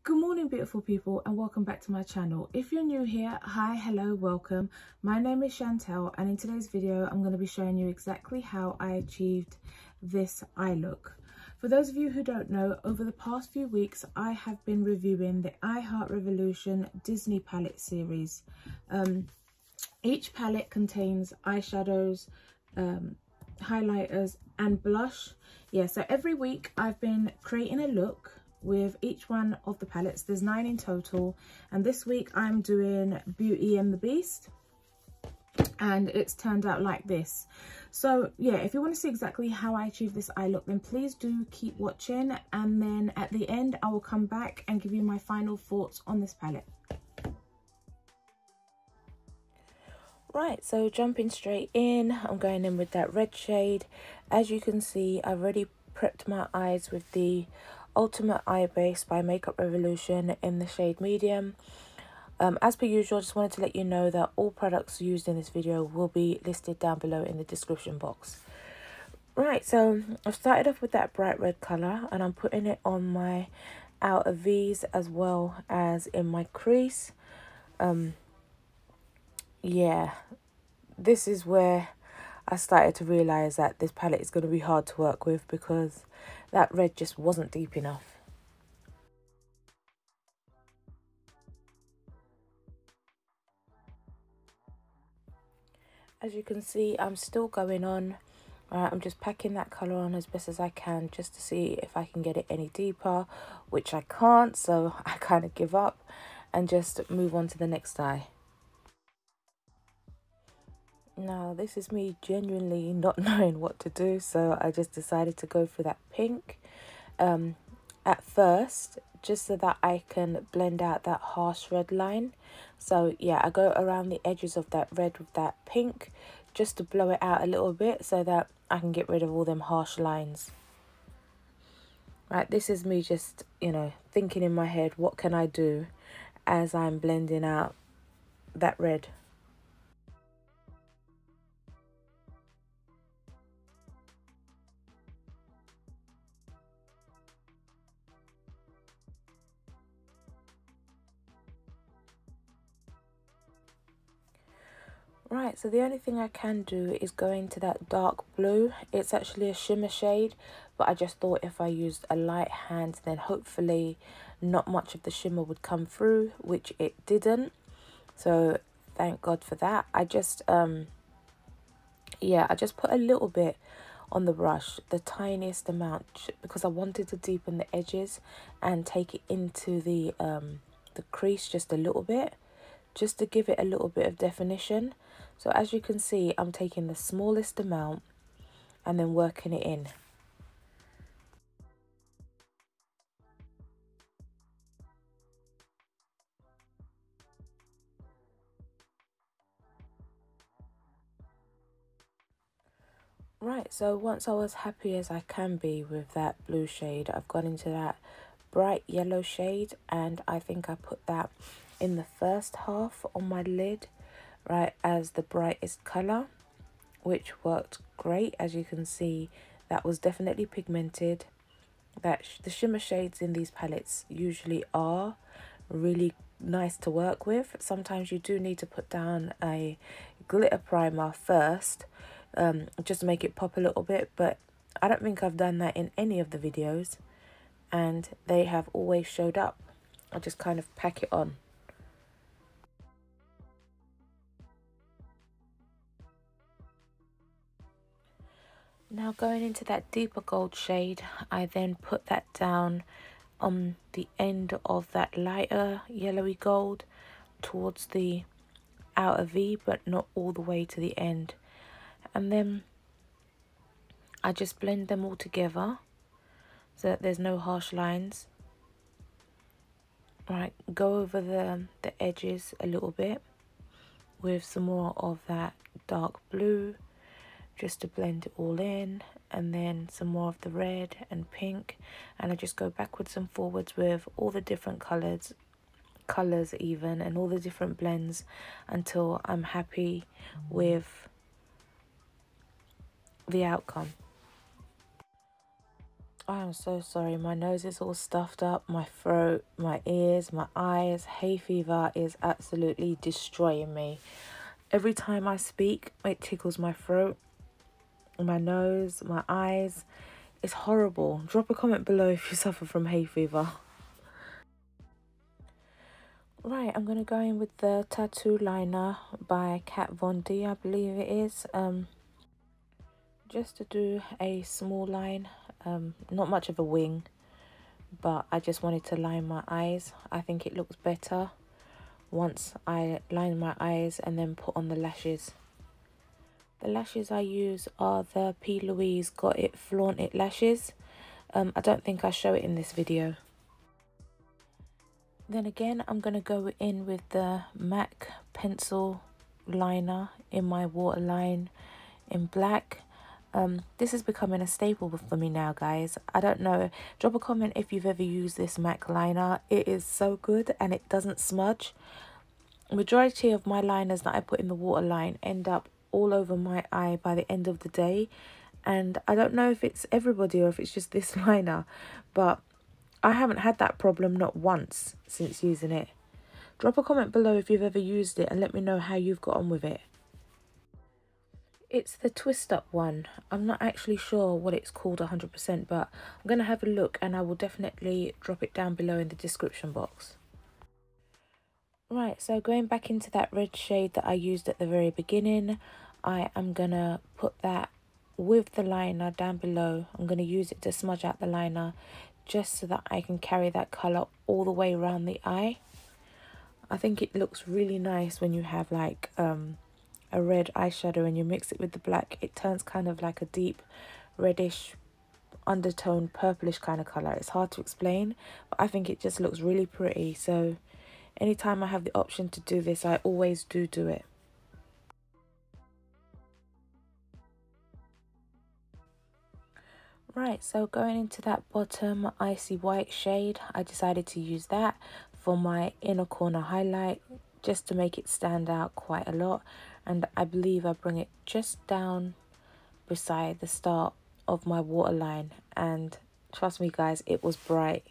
Good morning, beautiful people, and welcome back to my channel. If you're new here, hi, hello, welcome. My name is Chantel, and in today's video I'm going to be showing you exactly how I achieved this eye look. For those of you who don't know, over the past few weeks I have been reviewing the I Heart Revolution Disney palette series. Each palette contains eyeshadows, highlighters and blush. So every week I've been creating a look with each one of the palettes. There's 9 in total, and this week I'm doing Beauty and the Beast, and it's turned out like this. So yeah, if you want to see exactly how I achieved this eye look, then please do keep watching, and then at the end I will come back and give you my final thoughts on this palette. Right, so jumping straight in, I'm going in with that red shade. As you can see, I've already prepped my eyes with the Ultimate Eye Base by Makeup Revolution in the shade medium. As per usual, I just wanted to let you know that all products used in this video will be listed down below in the description box. Right, so I've started off with that bright red colour, and I'm putting it on my outer V's as well as in my crease. Yeah, this is where I started to realise that this palette is going to be hard to work with, because that red just wasn't deep enough. As you can see, I'm still going on. I'm just packing that colour on as best as I can, just to see if I can get it any deeper, which I can't, so I kind of give up and just move on to the next eye. Now, this is me genuinely not knowing what to do, so I just decided to go for that pink at first, just so that I can blend out that harsh red line. So yeah, I go around the edges of that red with that pink, just to blow it out a little bit so that I can get rid of all them harsh lines. Right, this is me just, you know, thinking in my head, what can I do as I'm blending out that red. Right, so the only thing I can do is go into that dark blue. It's actually a shimmer shade, but I just thought if I used a light hand, then hopefully not much of the shimmer would come through, which it didn't. So thank God for that. I just I just put a little bit on the brush, the tiniest amount, because I wanted to deepen the edges and take it into the crease just a little bit, just to give it a little bit of definition. So as you can see, I'm taking the smallest amount and then working it in. Right, so once I was happy as I can be with that blue shade, I've gone into that bright yellow shade, and I think I put that in the first half on my lid, right, as the brightest colour, which worked great. As you can see, that was definitely pigmented. That the shimmer shades in these palettes usually are really nice to work with. Sometimes you do need to put down a glitter primer first, just to make it pop a little bit, but I don't think I've done that in any of the videos, and they have always showed up. I just kind of pack it on. Now going into that deeper gold shade, I then put that down on the end of that lighter yellowy gold towards the outer V, but not all the way to the end. And then I just blend them all together so that there's no harsh lines. Right, go over the edges a little bit with some more of that dark blue, just to blend it all in, and then some more of the red and pink, and I just go backwards and forwards with all the different colours even, and all the different blends until I'm happy with the outcome. I am so sorry, my nose is all stuffed up, my throat, my ears, my eyes. Hay fever is absolutely destroying me. Every time I speak, it tickles my throat, my nose, my eyes. It's horrible. Drop a comment below if you suffer from hay fever. Right, I'm going to go in with the Tattoo Liner by Kat Von D, I believe it is. Just to do a small line, not much of a wing, but I just wanted to line my eyes. I think it looks better once I line my eyes and then put on the lashes. The lashes I use are the Plouise Got It Flaunt It lashes. I don't think I show it in this video. Then again, I'm going to go in with the MAC pencil liner in my waterline in black. This is becoming a staple for me now, guys. I don't know, drop a comment if you've ever used this MAC liner. It is so good and it doesn't smudge. Majority of my liners that I put in the waterline end up all over my eye by the end of the day, and I don't know if it's everybody or if it's just this liner, but I haven't had that problem not once since using it. Drop a comment below if you've ever used it and let me know how you've got on with it. It's the twist up one. I'm not actually sure what it's called 100%, but I'm going to have a look and I will definitely drop it down below in the description box. Right, so going back into that red shade that I used at the very beginning, I am going to put that with the liner down below. I'm going to use it to smudge out the liner just so that I can carry that colour all the way around the eye. I think it looks really nice when you have like a red eyeshadow and you mix it with the black. It turns kind of like a deep reddish undertone purplish kind of colour. It's hard to explain, but I think it just looks really pretty. So anytime I have the option to do this, I always do it. Right, so going into that bottom icy white shade, I decided to use that for my inner corner highlight just to make it stand out quite a lot. And I believe I bring it just down beside the start of my waterline, and trust me guys, it was bright.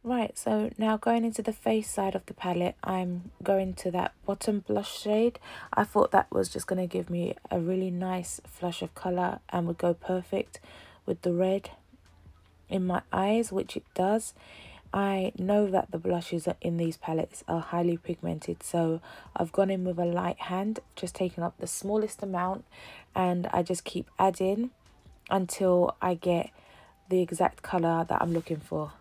Right, so now going into the face side of the palette, I'm going to that bottom blush shade. I thought that was just going to give me a really nice flush of colour and would go perfect with the red in my eyes, which it does. I know that the blushes in these palettes are highly pigmented, so I've gone in with a light hand, just taking up the smallest amount, and I just keep adding until I get the exact colour that I'm looking for.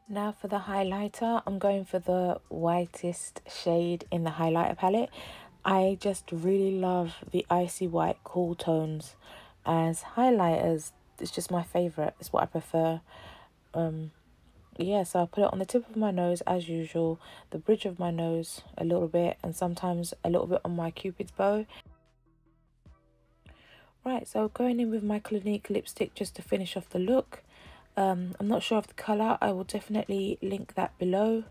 Now for the highlighter, I'm going for the whitest shade in the highlighter palette. I just really love the icy white cool tones as highlighters. It's just my favourite. It's what I prefer. Yeah, so I'll put it on the tip of my nose as usual, the bridge of my nose a little bit, and sometimes a little bit on my Cupid's bow. Right, so going in with my Clinique lipstick just to finish off the look. I'm not sure of the colour. I will definitely link that below.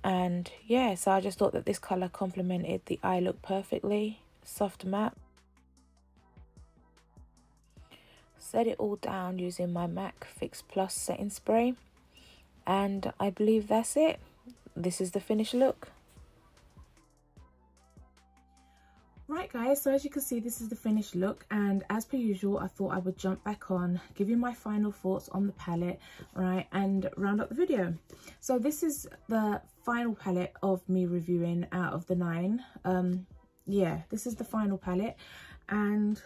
And yeah, so I just thought that this colour complemented the eye look perfectly. Soft matte. Set it all down using my MAC Fix Plus setting spray. And I believe that's it. This is the finished look. Right guys, so as you can see, this is the finished look, and as per usual I thought I would jump back on, give you my final thoughts on the palette, right, and round up the video. So this is the final palette of me reviewing out of the 9. Yeah, this is the final palette, and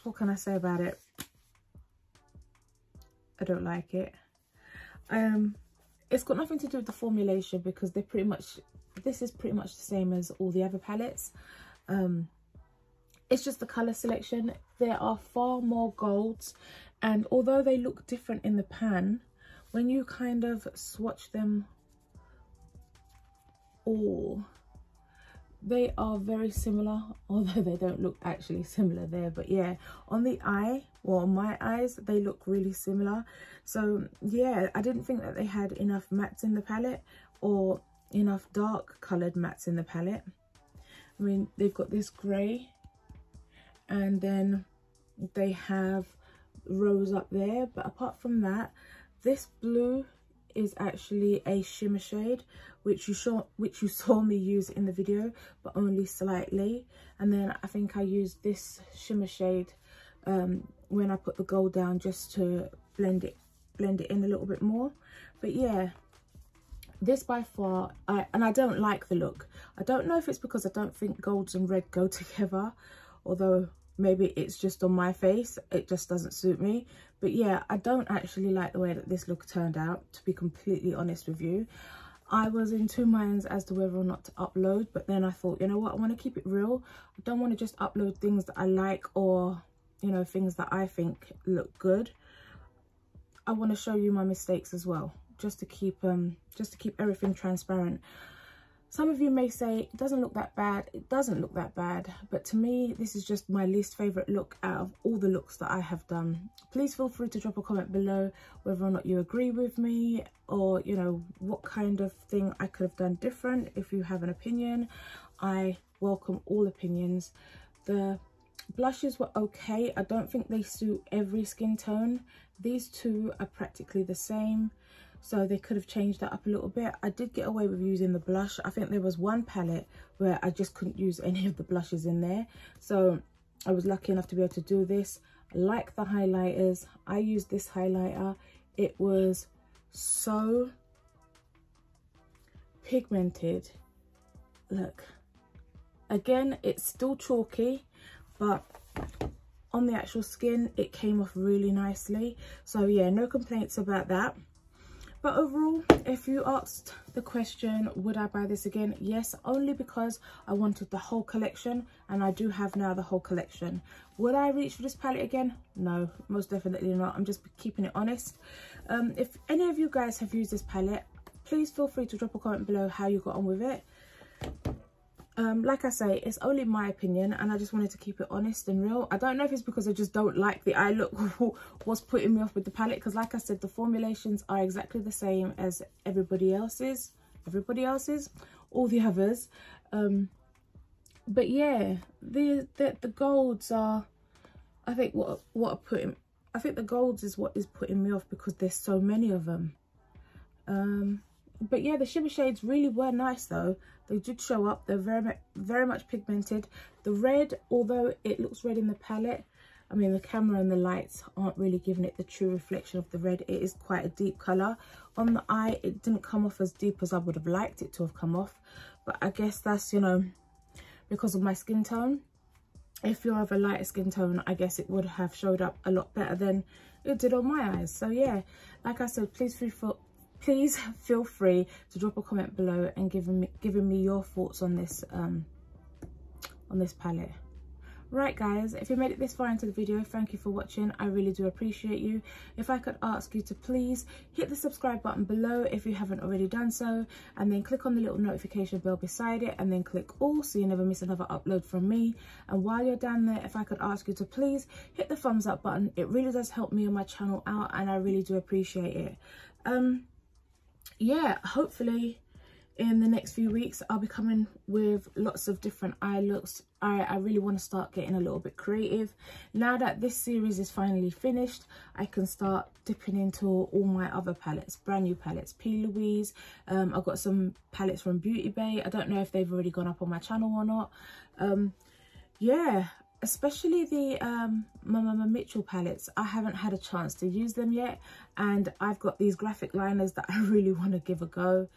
what can I say about it? I don't like it. It's got nothing to do with the formulation because they're pretty much, this is pretty much the same as all the other palettes. It's just the color selection. There are far more golds, and although they look different in the pan, when you kind of swatch them all, they are very similar, although they don't look actually similar there. But yeah, on the eye, well, on my eyes, they look really similar. So yeah, I didn't think that they had enough mattes in the palette or enough dark colored mattes in the palette. I mean, they've got this grey, and then they have rose up there, but apart from that, this blue is actually a shimmer shade, which you saw me use in the video, but only slightly. And then I think I used this shimmer shade when I put the gold down, just to blend it in a little bit more. But yeah, this by far, I don't like the look. I don't know if it's because I don't think golds and red go together, although maybe it's just on my face, it just doesn't suit me. But yeah, I don't actually like the way that this look turned out, to be completely honest with you. I was in two minds as to whether or not to upload, but then I thought, you know what, I want to keep it real. I don't want to just upload things that I like, or, you know, things that I think look good. I want to show you my mistakes as well, just to keep everything transparent. Some of you may say it doesn't look that bad. It doesn't look that bad, but to me, this is just my least favorite look out of all the looks that I have done. Please feel free to drop a comment below whether or not you agree with me, or, you know, what kind of thing I could have done different. If you have an opinion, I welcome all opinions. The blushes were okay. I don't think they suit every skin tone. These two are practically the same, so they could have changed that up a little bit. I did get away with using the blush. I think there was one palette where I just couldn't use any of the blushes in there, so I was lucky enough to be able to do this. I like the highlighters. I used this highlighter. It was so pigmented. Look, again, it's still chalky, but on the actual skin it came off really nicely. So yeah, no complaints about that. But overall, if you asked the question, would I buy this again? Yes, only because I wanted the whole collection, and I do have now the whole collection. Would I reach for this palette again? No, most definitely not. I'm just keeping it honest. If any of you guys have used this palette, please feel free to drop a comment below how you got on with it. Like I say, it's only my opinion, and I just wanted to keep it honest and real. I don't know if it's because I just don't like the eye look what's putting me off with the palette, because like I said, the formulations are exactly the same as everybody else's, all the others. But yeah, the golds are, I think I think the golds is what is putting me off, because there's so many of them. But yeah, the shimmer shades really were nice though. They did show up. They're very much pigmented. The red, although it looks red in the palette, I mean, the camera and the lights aren't really giving it the true reflection of the red. It is quite a deep colour. On the eye, it didn't come off as deep as I would have liked it to have come off. But I guess that's, you know, because of my skin tone. If you're of a lighter skin tone, I guess it would have showed up a lot better than it did on my eyes. So yeah, like I said, please feel free to drop a comment below and giving me your thoughts on this palette. Right guys, if you made it this far into the video, thank you for watching. I really do appreciate you. If I could ask you to please hit the subscribe button below if you haven't already done so, and then click on the little notification bell beside it, and then click all so you never miss another upload from me. And while you're down there, if I could ask you to please hit the thumbs up button. It really does help me and my channel out, and I really do appreciate it. Yeah, hopefully in the next few weeks I'll be coming with lots of different eye looks. I really want to start getting a little bit creative. Now that this series is finally finished, I can start dipping into all my other palettes, brand new palettes. Plouise, I've got some palettes from Beauty Bay. I don't know if they've already gone up on my channel or not. Yeah, especially the Mama Mitchell palettes. I haven't had a chance to use them yet, and I've got these graphic liners that I really want to give a go.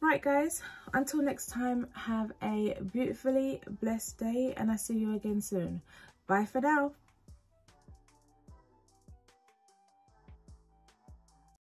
Right guys, until next time, have a beautifully blessed day, and I'll see you again soon. Bye for now.